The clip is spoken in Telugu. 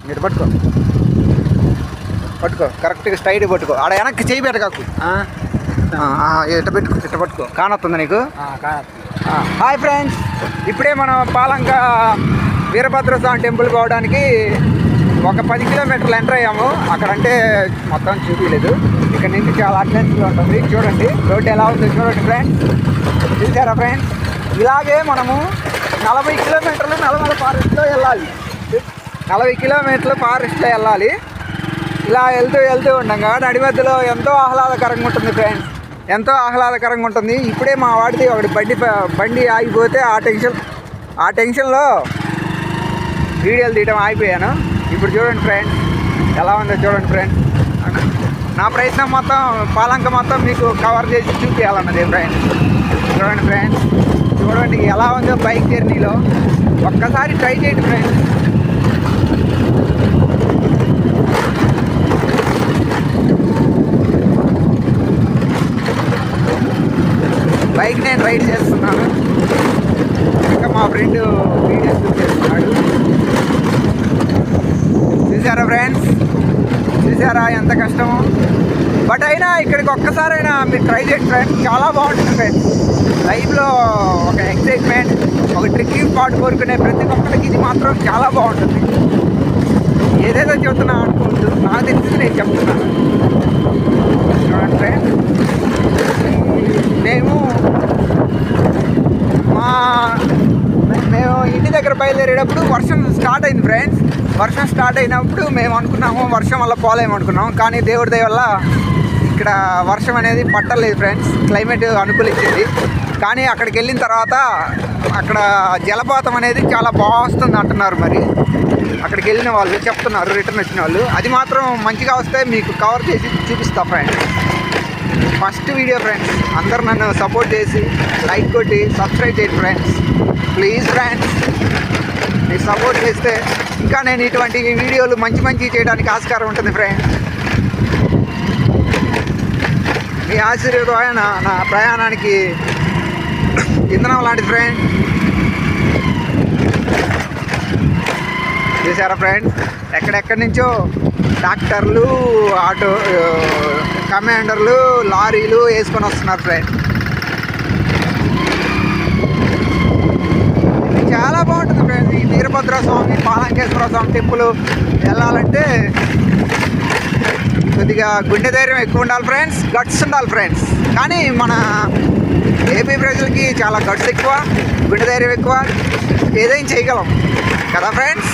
మీరు పట్టుకో పట్టుకో కరెక్ట్గా స్ట్రైట్ పట్టుకో ఆడ వెనక్కి చేయి పెట్టకాకు ఇట్ట పెట్టుకో ఇట్ట పట్టుకో కానొస్తుందా నీకు? హాయ్ ఫ్రెండ్స్, ఇప్పుడే మనం పాలంక వీరభద్ర స్వామి టెంపుల్ పోవడానికి ఒక 10 కిలోమీటర్లు ఎంటర్ అయ్యాము. అక్కడంటే మొత్తం చూపించలేదు, ఇక్కడ నుంచి చాలా అడ్వెంచర్గా ఉంటుంది. చూడండి రోడ్డు ఎలా ఉందో చూడండి ఫ్రెండ్స్. చూసారా ఫ్రెండ్స్, ఇలాగే మనము 40 కిలోమీటర్లు నల్లమల ఫారెస్ట్లో వెళ్ళాలి. 40 కిలోమీటర్లు ఫారెస్ట్లో వెళ్ళాలి. ఇలా వెళ్తూ ఉండగా నడి మధ్యలో ఎంతో ఆహ్లాదకరంగా ఉంటుంది ఫ్రెండ్స్, ఎంతో ఆహ్లాదకరంగా ఉంటుంది. ఇప్పుడే మా వాడిది ఒకటి బండి ఆగిపోతే ఆ టెన్షన్లో వీడియోలు తీయడం ఆగిపోయాను. ఇప్పుడు చూడండి ఫ్రెండ్స్ ఎలా ఉందో చూడండి ఫ్రెండ్స్. నా ప్రయత్నం మొత్తం పాలంక మొత్తం మీకు కవర్ చేసి చూపించాలన్నది ఫ్రెండ్స్. చూడండి ఫ్రెండ్స్, చూడండి ఎలా ఉందో బైక్ జర్నీలో. ఒక్కసారి ట్రై చేయండి ఫ్రెండ్స్. బైక్ నేను రైడ్ చేస్తున్నాను, ఇంకా మా ఫ్రెండ్ వీడియోస్ చేస్తున్నాడు. చూసారా ఫ్రెండ్స్, చూసారా ఎంత కష్టమో. బట్ అయినా ఇక్కడికి ఒక్కసారైనా మీరు ట్రై చేయండి ఫ్రెండ్స్, చాలా బాగుంటుంది ఫ్రెండ్స్. లైఫ్లో ఒక ఎక్సైట్మెంట్, ఒక ట్రెక్కింగ్ స్పాట్ కోరుకునే ప్రతి ఒక్కరికి ఇది మాత్రం చాలా బాగుంటుంది. ఏదేదో చెప్తున్నా అనుకోవద్దు, నాకు తెలిసి నేను చెప్తున్నాను. చూడండి ఫ్రెండ్స్, మేము ఇంటి దగ్గర బయలుదేరేటప్పుడు వర్షం స్టార్ట్ అయింది ఫ్రెండ్స్. వర్షం స్టార్ట్ అయినప్పుడు మేము అనుకున్నాము వర్షం వల్ల పోలేమనుకున్నాం, కానీ దేవుడి దయ వల్ల ఇక్కడ వర్షం అనేది పట్టలేదు ఫ్రెండ్స్. క్లైమేట్ అనుకూలించింది. కానీ అక్కడికి వెళ్ళిన తర్వాత అక్కడ జలపాతం అనేది చాలా బాగా వస్తుంది అంటున్నారు. మరి అక్కడికి వెళ్ళిన వాళ్ళు చెప్తున్నారు, రిటర్న్ వచ్చిన వాళ్ళు. అది మాత్రం మంచిగా వస్తే మీకు కవర్ చేసి చూపిస్తా ఫ్రెండ్స్. ఫస్ట్ వీడియో ఫ్రెండ్స్, అందరూ నన్ను సపోర్ట్ చేసి లైక్ కొట్టి సబ్స్క్రైబ్ చేయండి ఫ్రెండ్స్. ప్లీజ్ ఫ్రెండ్స్, మీరు సపోర్ట్ చేస్తే ఇంకా నేను ఇటువంటి వీడియోలు మంచి చేయడానికి ఆస్కారం ఉంటుంది ఫ్రెండ్స్. మీ ఆశీర్వాదం నా ప్రయాణానికి ఇంధనం లాంటిది ఫ్రెండ్స్. చూసారా ఫ్రెండ్స్, ఎక్కడెక్కడి నుంచో డాక్టర్లు, ఆటో కమాండర్లు, లారీలు వేసుకొని వస్తున్నారు ఫ్రెండ్స్. ఇది చాలా బాగుంటుంది ఫ్రెండ్స్. ఈ వీరభద్ర స్వామి, పాలంకేశ్వర స్వామి టెంపుల్ వెళ్ళాలంటే కొద్దిగా గుండె ధైర్యం ఎక్కువ ఉండాలి ఫ్రెండ్స్, గట్స్ ఉండాలి ఫ్రెండ్స్. కానీ మన ఏపీ ప్రజలకి చాలా గట్స్ ఎక్కువ, గుండె ధైర్యం ఎక్కువ, ఏదైనా చేయగలం కదా ఫ్రెండ్స్.